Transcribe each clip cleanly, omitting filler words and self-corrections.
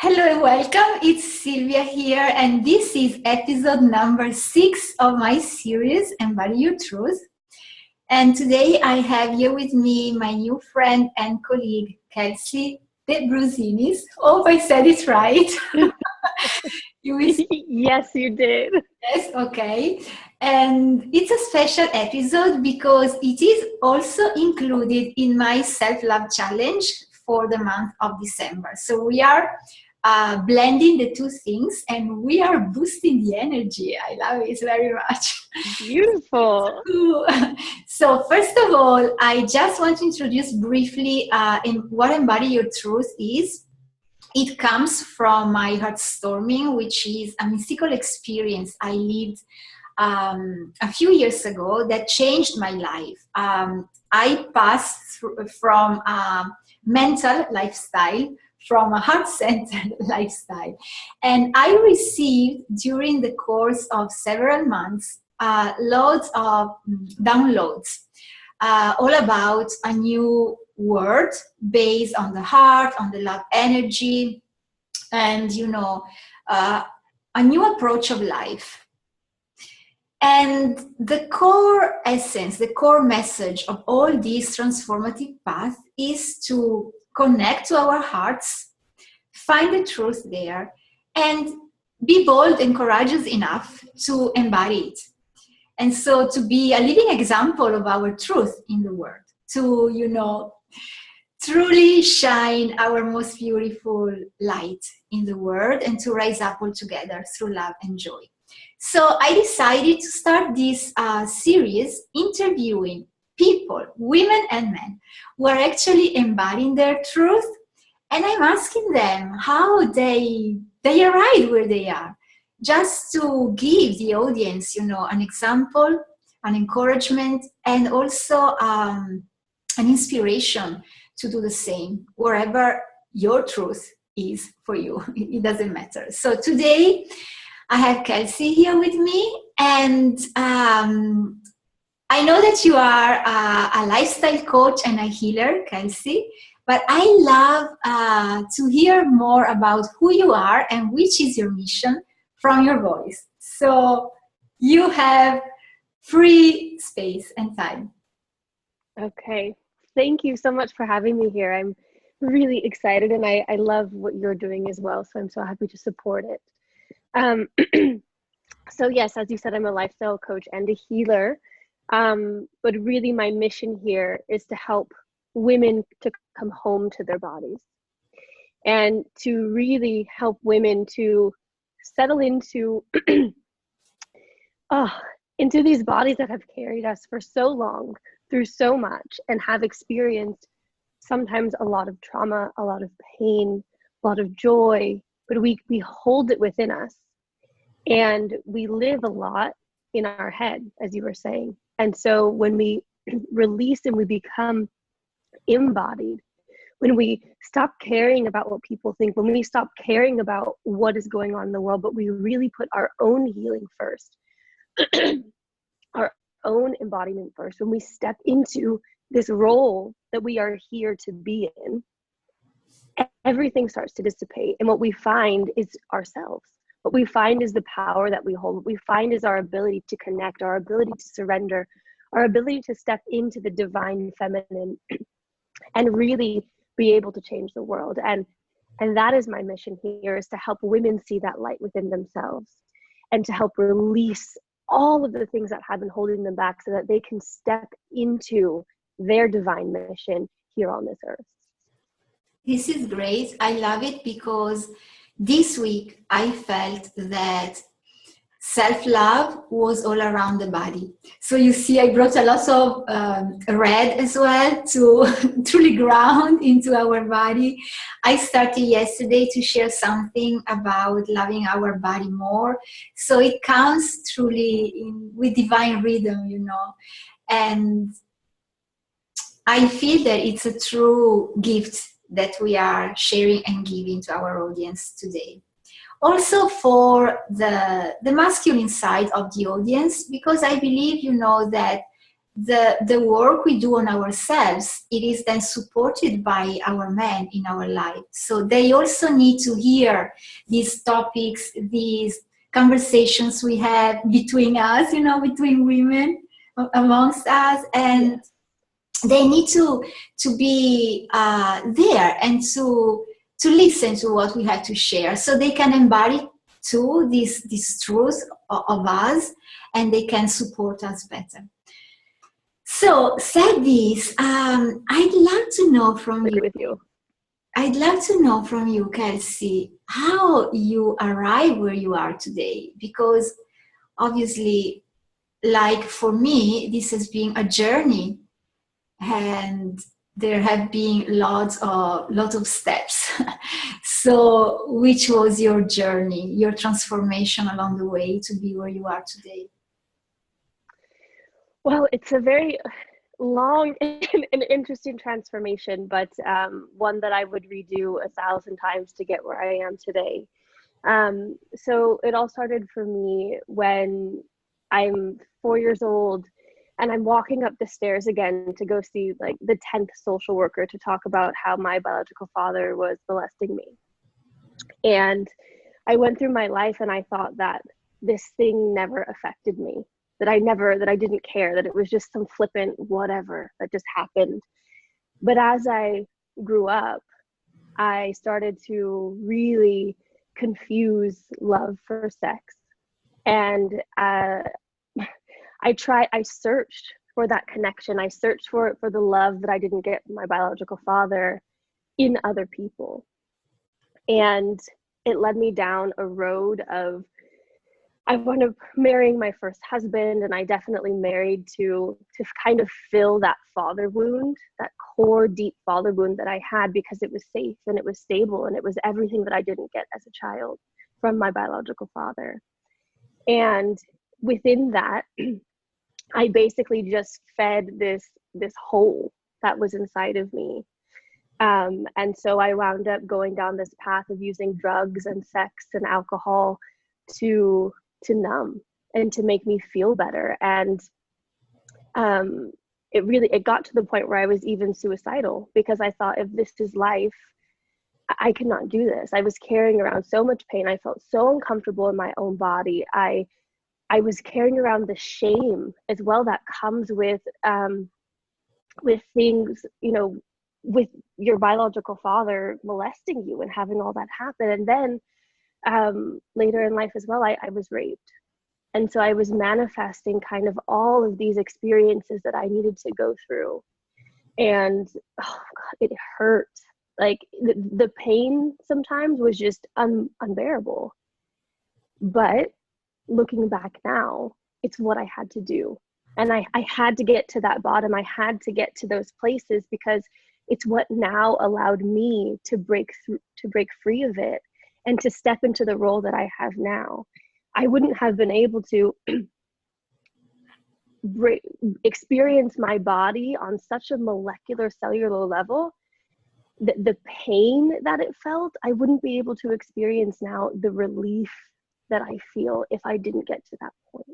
Hello and welcome. It's Sylvia here, and this is episode number 6 of my series, Embody Your Truth. And today I have here with me my new friend and colleague, Kelsey De Brusinis. Hope I said it right. Yes, you did. Yes, okay. And it's a special episode because it is also included in my self-love challenge for the month of December. So we are blending the two things and we are boosting the energy. I love it very much. Beautiful. So first of all, I just want to introduce briefly in what Embody Your Truth is. It comes from my heartstorming, which is a mystical experience I lived a few years ago that changed my life. I passed from a mental lifestyle, from a heart-centered lifestyle. And I received during the course of several months loads of downloads all about a new word based on the heart, on the love energy, and a new approach of life. And the core essence, the core message of all this transformative path is to connect to our hearts, find the truth there, and be bold and courageous enough to embody it. And so to be a living example of our truth in the world, to, truly shine our most beautiful light in the world and to rise up all together through love and joy. So I decided to start this series interviewing people, women and men, who are actually embodying their truth. And I'm asking them how they arrive where they are, just to give the audience, an example, an encouragement, and also an inspiration to do the same wherever your truth is for you. It doesn't matter. So today I have Kelsey here with me, and I know that you are a lifestyle coach and a healer, Kelsey, but I love to hear more about who you are and which is your mission from your voice. So you have free space and time. Okay. Thank you so much for having me here. I'm really excited and I love what you're doing as well. So I'm so happy to support it. So yes, as you said, I'm a lifestyle coach and a healer. But really my mission here is to help women to come home to their bodies and to really help women to settle into into these bodies that have carried us for so long through so much and have experienced sometimes a lot of trauma, a lot of pain, a lot of joy, but we hold it within us and we live a lot in our head, as you were saying. And so when we release and we become embodied, when we stop caring about what people think, when we stop caring about what is going on in the world, but we really put our own healing first, our own embodiment first, when we step into this role that we are here to be in, everything starts to dissipate. And what we find is ourselves. What we find is the power that we hold. What we find is our ability to connect, our ability to surrender, our ability to step into the divine feminine and really be able to change the world. And that is my mission here, is to help women see that light within themselves and to help release all of the things that have been holding them back so that they can step into their divine mission here on this earth. This is great. I love it because this week I felt that self-love was all around the body. So you see, I brought a lot of red as well to truly ground into our body. I started yesterday to share something about loving our body more. So it comes truly with divine rhythm, And I feel that it's a true gift that we are sharing and giving to our audience today. Also for the masculine side of the audience, because I believe, that the work we do on ourselves, it is then supported by our men in our life. So they also need to hear these topics, these conversations we have between us, between women amongst us, and they need to be there and to listen to what we have to share, so they can embody too this truth of us, and they can support us better. So, said this, I'd love to know from you. With you. I'd love to know from you, Kelsey, how you arrive where you are today. Because obviously, like for me, this has been a journey, and there have been lots of steps. So, which was your journey, your transformation along the way to be where you are today? Well, it's a very long and interesting transformation, but one that I would redo 1,000 times to get where I am today. So it all started for me when I'm 4 years old and I'm walking up the stairs again to go see like the 10th social worker to talk about how my biological father was molesting me. And I went through my life and I thought that this thing never affected me, that I didn't care, that it was just some flippant whatever that just happened. But as I grew up, I started to really confuse love for sex. And I searched for that connection. I searched for the love that I didn't get from my biological father in other people. And it led me down a road of, I wound up marrying my first husband, and I definitely married to kind of fill that father wound, that core deep father wound that I had, because it was safe and it was stable and it was everything that I didn't get as a child from my biological father. And within that, I basically just fed this hole that was inside of me. And so I wound up going down this path of using drugs and sex and alcohol to numb and to make me feel better. And it got to the point where I was even suicidal, because I thought, if this is life, I cannot do this. I was carrying around so much pain. I felt so uncomfortable in my own body. I was carrying around the shame as well that comes with things, with your biological father molesting you and having all that happen. And then later in life as well, I was raped. And so I was manifesting kind of all of these experiences that I needed to go through. And oh God, it hurt. Like the pain sometimes was just unbearable. But looking back now, it's what I had to do. And I had to get to that bottom. I had to get to those places, because it's what now allowed me to break free of it and to step into the role that I have now. I wouldn't have been able to experience my body on such a molecular cellular level. The pain that it felt, I wouldn't be able to experience now the relief that I feel if I didn't get to that point.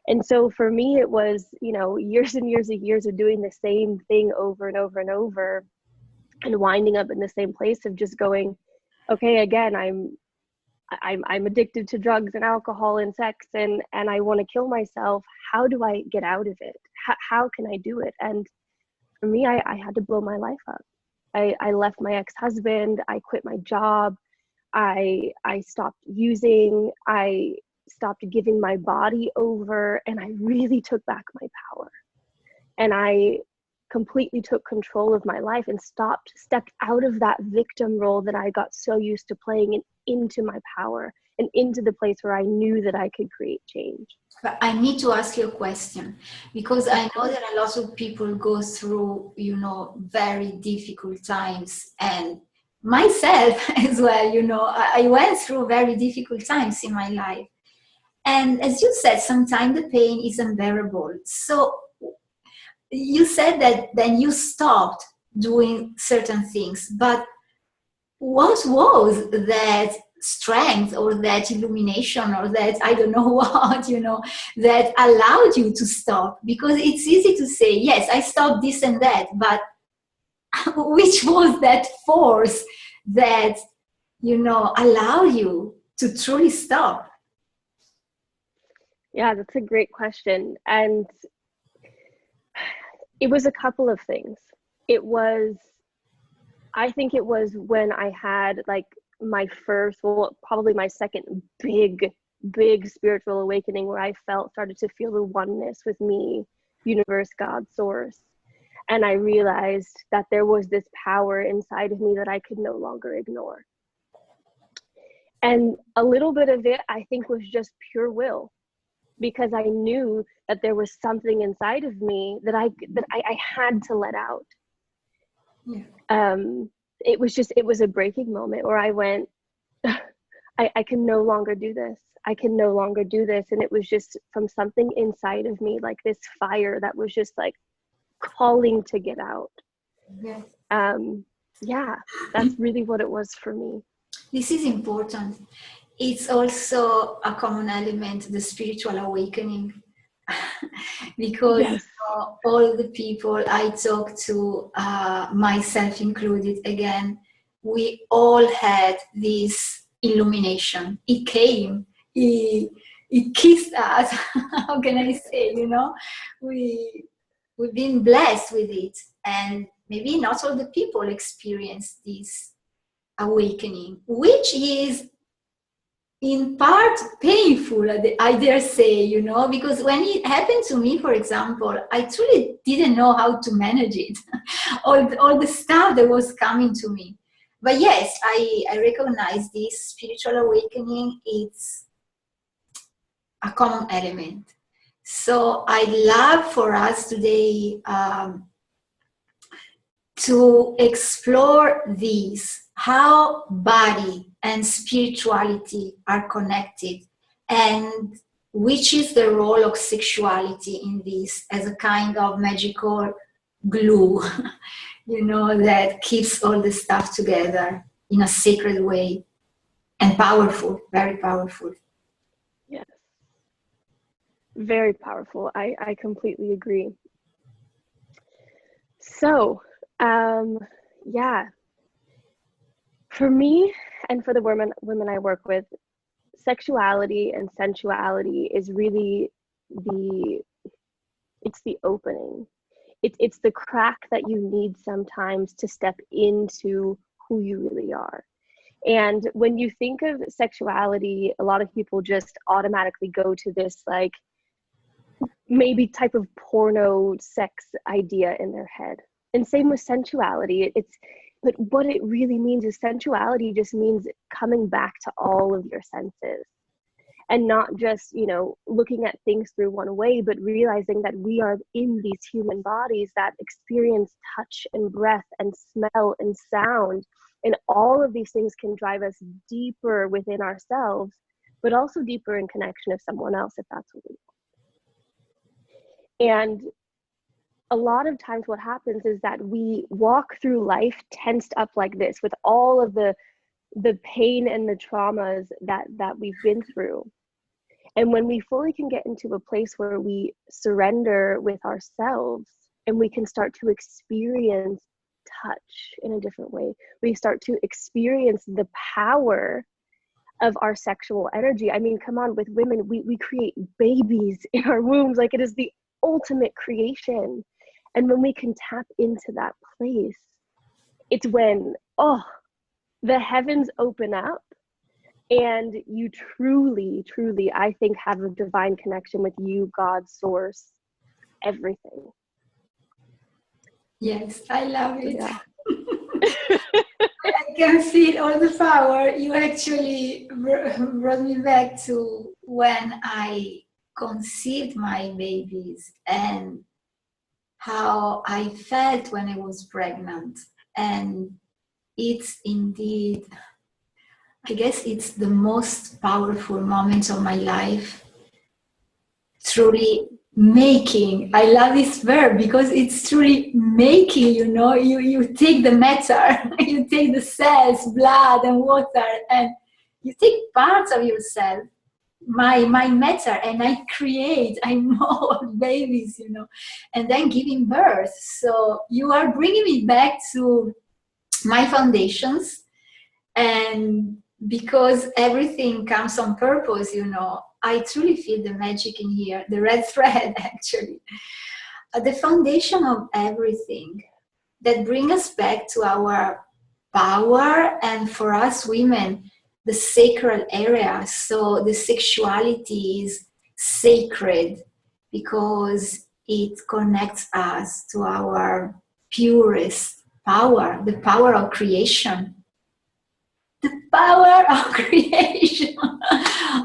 And so for me, it was, years and years and years of doing the same thing over and over and over, and winding up in the same place of just going, okay, again, I'm addicted to drugs and alcohol and sex, and I want to kill myself. How do I get out of it? How can I do it? And for me, I had to blow my life up. I left my ex-husband. I quit my job. I stopped using. I stopped giving my body over, and I really took back my power. And I completely took control of my life and stepped out of that victim role that I got so used to playing, and into my power and into the place where I knew that I could create change. But I need to ask you a question, because I know that a lot of people go through, very difficult times, and myself as well, I went through very difficult times in my life. And as you said, sometimes the pain is unbearable. So you said that then you stopped doing certain things, but what was that strength or that illumination or that I don't know what, you know, that allowed you to stop? Because it's easy to say, yes, I stopped this and that, but which was that force that, you know, allowed you to truly stop? Yeah, that's a great question. And it was a couple of things. I think it was when I had like my first, well, probably my second big spiritual awakening, where I started to feel the oneness with me, universe, God, source. And I realized that there was this power inside of me that I could no longer ignore. And a little bit of it, I think, was just pure will, because I knew that there was something inside of me that I had to let out. Yeah. It was a breaking moment where I went, I can no longer do this. I can no longer do this. And it was just from something inside of me, like this fire that was just like calling to get out. Yes. Yeah, that's really what it was for me. This is important. It's also a common element, the spiritual awakening, because yes. All the people I talk to, myself included, again, we all had this illumination. It came, it kissed us. How can I say, you know, we've been blessed with it, and maybe not all the people experience this awakening, which is in part painful, I dare say, you know, because when it happened to me, for example, I truly didn't know how to manage it, all the stuff that was coming to me. But yes, I recognize this spiritual awakening, it's a common element. So I'd love for us today to explore these, how body and spirituality are connected, and which is the role of sexuality in this as a kind of magical glue, you know, that keeps all the stuff together in a sacred way, and powerful, very powerful. Yes. Very powerful. I completely agree. So, yeah, for me and for the women I work with, sexuality and sensuality is really it's the opening. It's the crack that you need sometimes to step into who you really are. And when you think of sexuality, a lot of people just automatically go to this like maybe type of porno sex idea in their head. And same with sensuality. But what it really means is sensuality just means coming back to all of your senses, and not just, you know, looking at things through one way, but realizing that we are in these human bodies that experience touch and breath and smell and sound. And all of these things can drive us deeper within ourselves, but also deeper in connection with someone else, if that's what we want. And a lot of times what happens is that we walk through life tensed up like this, with all of the pain and the traumas that we've been through. And when we fully can get into a place where we surrender with ourselves, and we can start to experience touch in a different way, we start to experience the power of our sexual energy. I mean, come on, with women, we create babies in our wombs. Like, it is the ultimate creation. And when we can tap into that place, it's when, the heavens open up, and you truly, truly, I think, have a divine connection with you, God, source, everything. Yes, I love it. Yeah. I can feel all the power. You actually brought me back to when I conceived my babies and how I felt when I was pregnant. And it's indeed, I guess it's the most powerful moment of my life. Truly making, I love this verb because it's truly making, you know, you take the matter, you take the cells, blood and water, and You take parts of yourself, my matter, and I mold babies, and then giving birth. So you are bringing me back to my foundations, and because everything comes on purpose, I truly feel the magic in here, the red thread actually, the foundation of everything that bring us back to our power, and for us women, the sacred area. So the sexuality is sacred because it connects us to our purest power, the power of creation. The power of creation.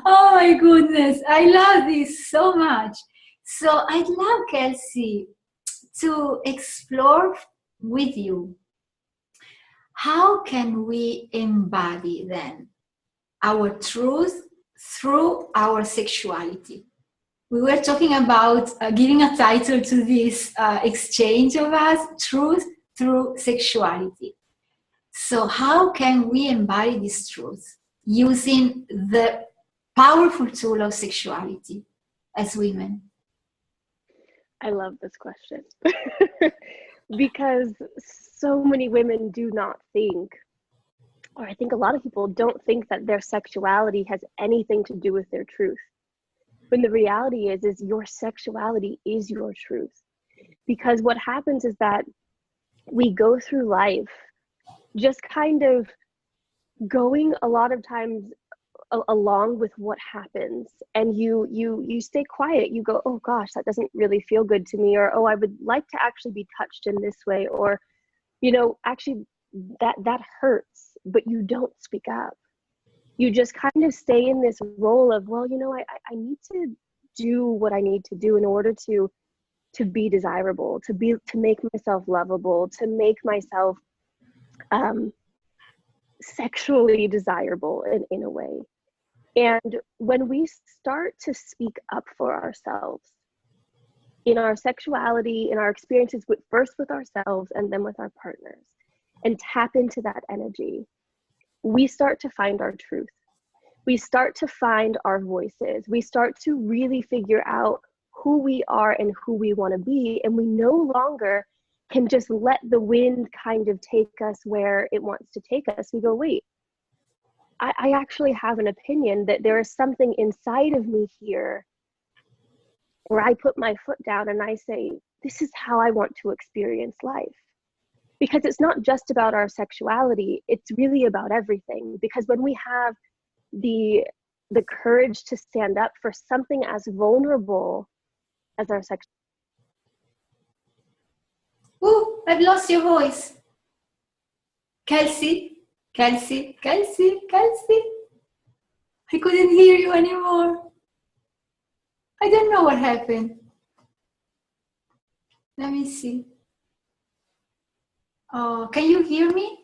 Oh my goodness, I love this so much. So I'd love, Kelsey, to explore with you, how can we embody then our truth through our sexuality? We were talking about giving a title to this exchange of us, truth through sexuality. So how can we embody this truth using the powerful tool of sexuality as women? I love this question. Because so many women do not think, or I think a lot of people don't think, that their sexuality has anything to do with their truth. When the reality is your sexuality is your truth. Because what happens is that we go through life just kind of going a lot of times along with what happens, and you stay quiet. You go, oh gosh, that doesn't really feel good to me, or oh, I would like to actually be touched in this way, or actually that hurts, but you don't speak up. You just kind of stay in this role of, well, I need to do what I need to do in order to be desirable, to make myself lovable, to make myself sexually desirable in a way. And when we start to speak up for ourselves in our sexuality, in our experiences first with ourselves and then with our partners, and tap into that energy, we start to find our truth. We start to find our voices. We start to really figure out who we are and who we want to be. And we no longer can just let the wind kind of take us where it wants to take us. We go, wait, I actually have an opinion, that there is something inside of me here where I put my foot down and I say, this is how I want to experience life. Because it's not just about our sexuality, it's really about everything. Because when we have the courage to stand up for something as vulnerable as our sexuality. Ooh, I've lost your voice. Kelsey. Kelsey. I couldn't hear you anymore. I don't know what happened. Let me see. Oh, can you hear me?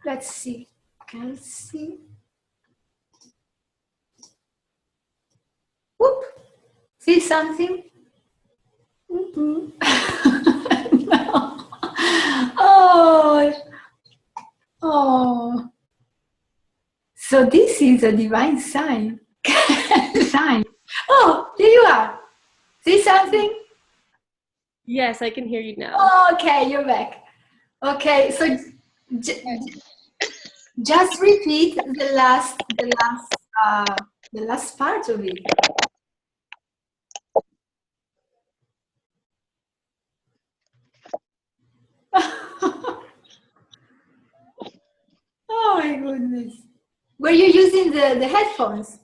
Let's see. Kelsey. Whoop. See something? Mm-hmm. No. Oh. So this is a divine sign. Sign. Oh, there you are. See something? Yes, I can hear you now. Oh, okay, you're back. Okay, so just repeat the last part of it. Oh my goodness. Were you using the headphones?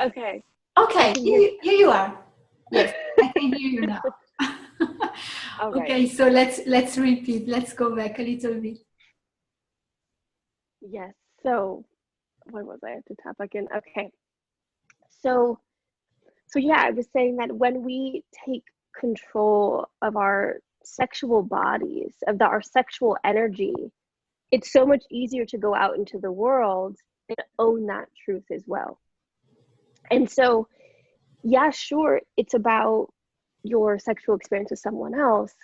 Okay. Okay, here you are. Yes, I can hear you now. Okay, so let's repeat. Let's go back a little bit. Yes. So, what was I? I have to tap back in. Okay. So yeah, I was saying that when we take control of our sexual bodies, of our sexual energy, it's so much easier to go out into the world and own that truth as well. And so, yeah, sure, it's about your sexual experience with someone else,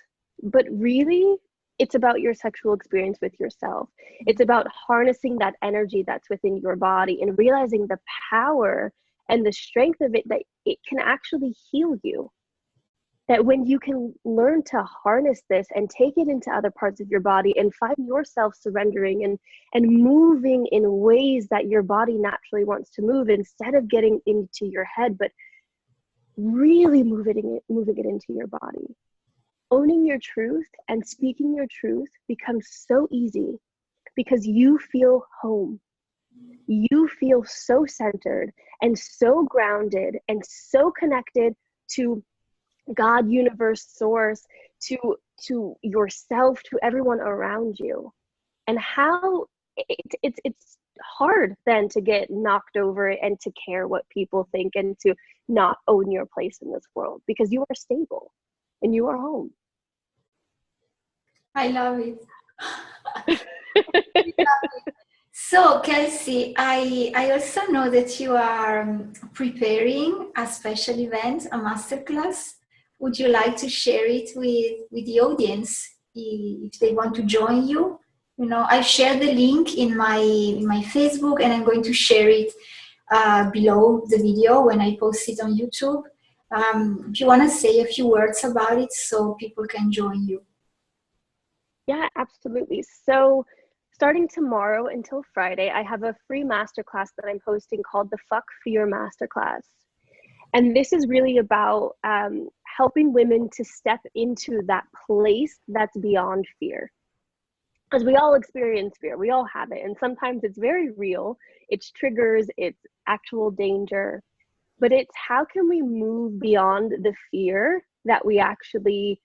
but really it's about your sexual experience with yourself. It's about harnessing that energy that's within your body and realizing the power and the strength of it, that it can actually heal you. That when you can learn to harness this and take it into other parts of your body and find yourself surrendering and moving in ways that your body naturally wants to move, instead of getting into your head, but really moving it into your body. Owning your truth and speaking your truth becomes so easy because you feel home. You feel so centered and so grounded and so connected to God, universe, source, to yourself, to everyone around you. And how it's hard then to get knocked over and to care what people think and to not own your place in this world, because you are stable and you are home. I love it. So, Kelsey, I also know that you are preparing a special event, a masterclass. Would you like to share it with the audience if they want to join you? You know, I shared the link in my Facebook, and I'm going to share it below the video when I post it on YouTube. If you want to say a few words about it so people can join you. Yeah, absolutely. So starting tomorrow until Friday, I have a free masterclass that I'm hosting called the Fuck Fear Masterclass. And this is really about helping women to step into that place that's beyond fear. Because we all experience fear, we all have it. And sometimes it's very real, it's triggers, it's actual danger. But it's how can we move beyond the fear that we actually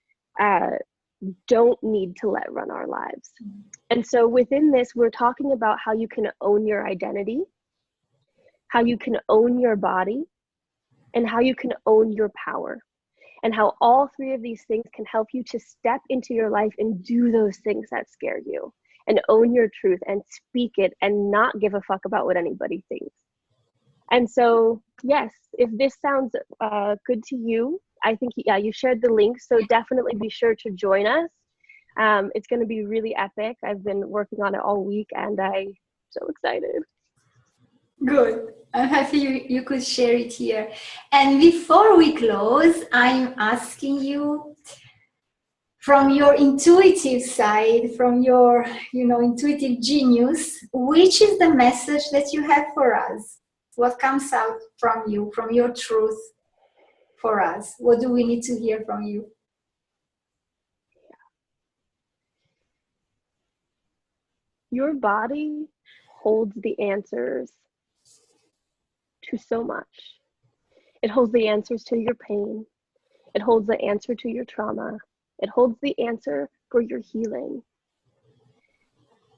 don't need to let run our lives. And so within this, we're talking about how you can own your identity, how you can own your body, and how you can own your power, and how all three of these things can help you to step into your life and do those things that scare you, and own your truth and speak it and not give a fuck about what anybody thinks. And so, yes, if this sounds good to you, I think, yeah, you shared the link, so definitely be sure to join us. It's going to be really epic. I've been working on it all week, and I'm so excited. Good. I'm happy you could share it here. And before we close, I'm asking you, from your intuitive side, from your, intuitive genius, which is the message that you have for us? What comes out from you, from your truth for us? What do we need to hear from you? Your body holds the answers to so much. It holds the answers to your pain. It holds the answer to your trauma. It holds the answer for your healing.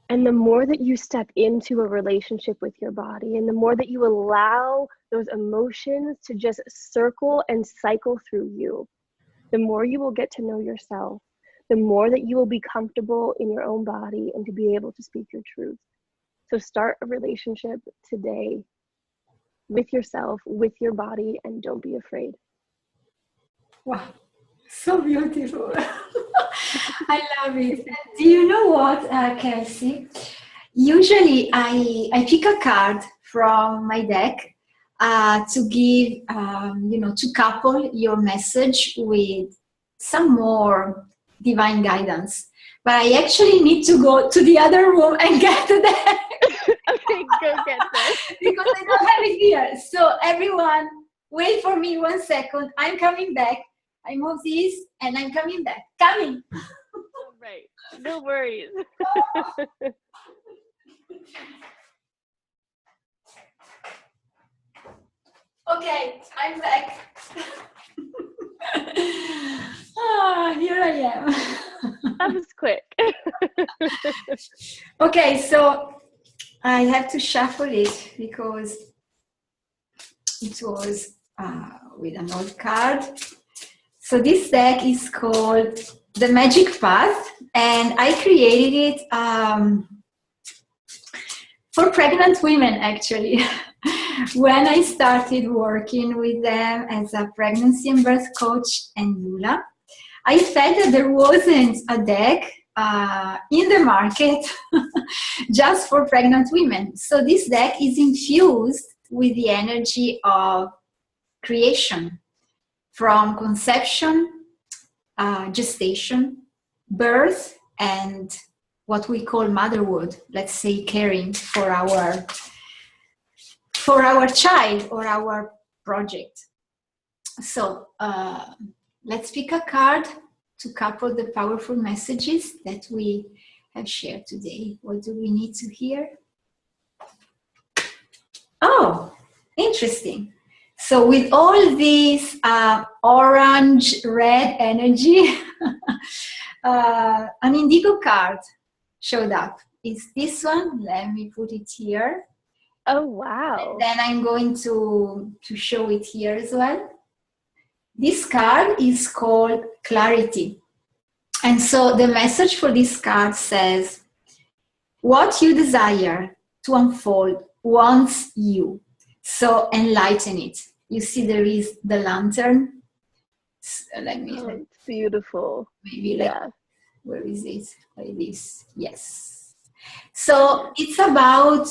And the more that you step into a relationship with your body, and the more that you allow those emotions to just circle and cycle through you, the more you will get to know yourself, the more that you will be comfortable in your own body and to be able to speak your truth. So start a relationship today with yourself, with your body, and don't be afraid. Wow, so beautiful. I love it. Do you know what, Kelsey? Usually I pick a card from my deck to give, to couple your message with some more divine guidance. But I actually need to go to the other room and get to that. Okay, go get this. Because I don't have it here. So everyone, wait for me 1 second. I'm coming back. I move this and I'm coming back. Coming. All right. No worries. Okay, I'm back. Here I am. That was quick. Okay, so I have to shuffle it because it was with an old card. So this deck is called The Magic Path, and I created it for pregnant women, actually. when I started working with them as a pregnancy and birth coach and doula, I felt that there wasn't a deck in the market just for pregnant women. So this deck is infused with the energy of creation, from conception, gestation, birth, and what we call motherhood, let's say caring for our child or our project. So let's pick a card to couple the powerful messages that we have shared today. What do we need to hear? Oh, interesting. So with all this orange, red energy, an indigo card showed up. It's this one. Let me put it here. Oh, wow. And then I'm going to show it here as well. This card is called Clarity. And so the message for this card says, what you desire to unfold wants you. So enlighten it. You see there is the lantern. So let me. Oh, it's beautiful. Maybe like, yeah. Where is it? Like this. Yes. So it's about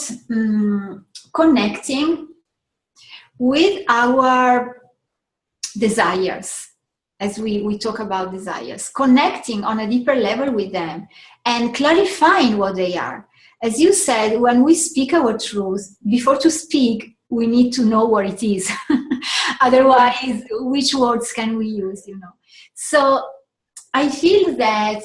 connecting with our desires, as we talk about desires, connecting on a deeper level with them and clarifying what they are. As you said, when we speak our truth, before to speak, we need to know what it is. Otherwise, which words can we use, you know? So I feel that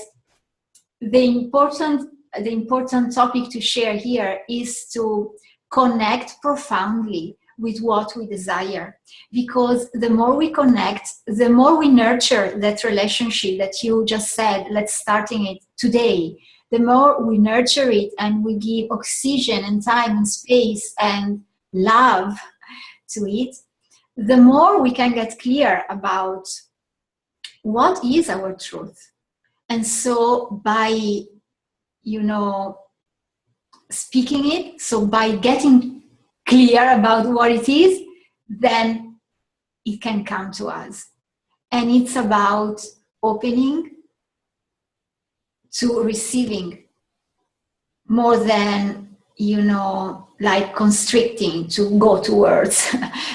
the important topic to share here is to connect profoundly with what we desire, because the more we connect, the more we nurture that relationship that you just said, let's starting it today. The more we nurture it and we give oxygen and time and space and love to it, the more we can get clear about what is our truth. And so by, speaking it, so by getting clear about what it is, then it can come to us. And it's about opening to receiving more than, like constricting to go towards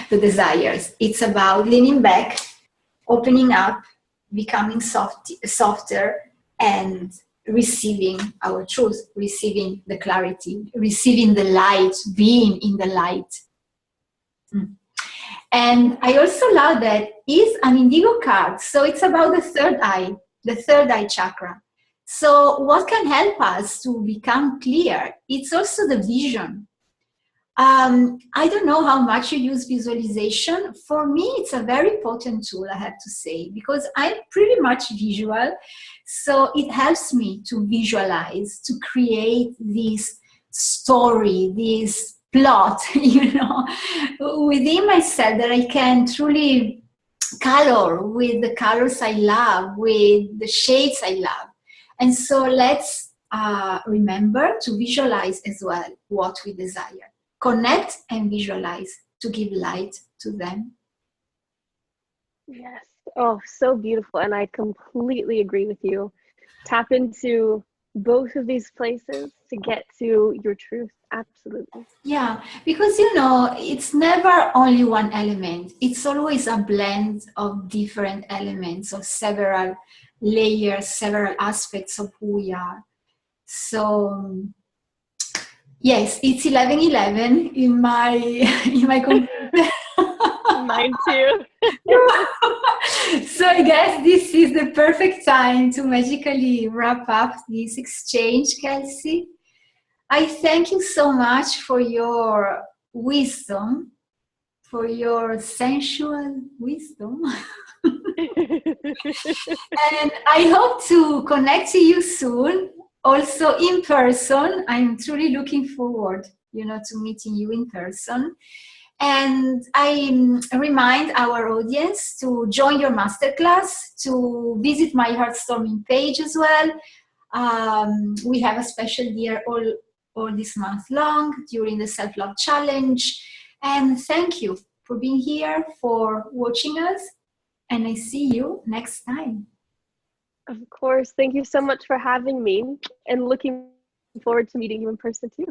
the desires. It's about leaning back, opening up, becoming softer, and receiving our truth, receiving the clarity, receiving the light, being in the light. And I also love that it's an indigo card. So it's about the third eye chakra. So what can help us to become clear? It's also the vision. I don't know how much you use visualization. For me, it's a very potent tool, I have to say, because I'm pretty much visual. So it helps me to visualize, to create this story, this plot, within myself that I can truly color with the colors I love, with the shades I love. And so let's remember to visualize as well what we desire. Connect and visualize to give light to them. Yes. Oh, so beautiful. And I completely agree with you. Tap into both of these places to get to your truth. Absolutely. Yeah, because, it's never only one element. It's always a blend of different elements, of several layers, several aspects of who we are. So yes, it's 11:11 in my computer. Mine too. So I guess this is the perfect time to magically wrap up this exchange, Kelsey. I thank you so much for your wisdom, for your sensual wisdom. And I hope to connect to you soon, also in person. I'm truly looking forward, to meeting you in person. And I remind our audience to join your masterclass, to visit my Heartstorming page as well. We have a special year all this month long during the SelfLove Challenge. And thank you for being here, for watching us, and I see you next time. Of course. Thank you so much for having me, and looking forward to meeting you in person too.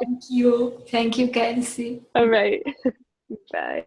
Thank you. Thank you, Kelsey. All right. Bye.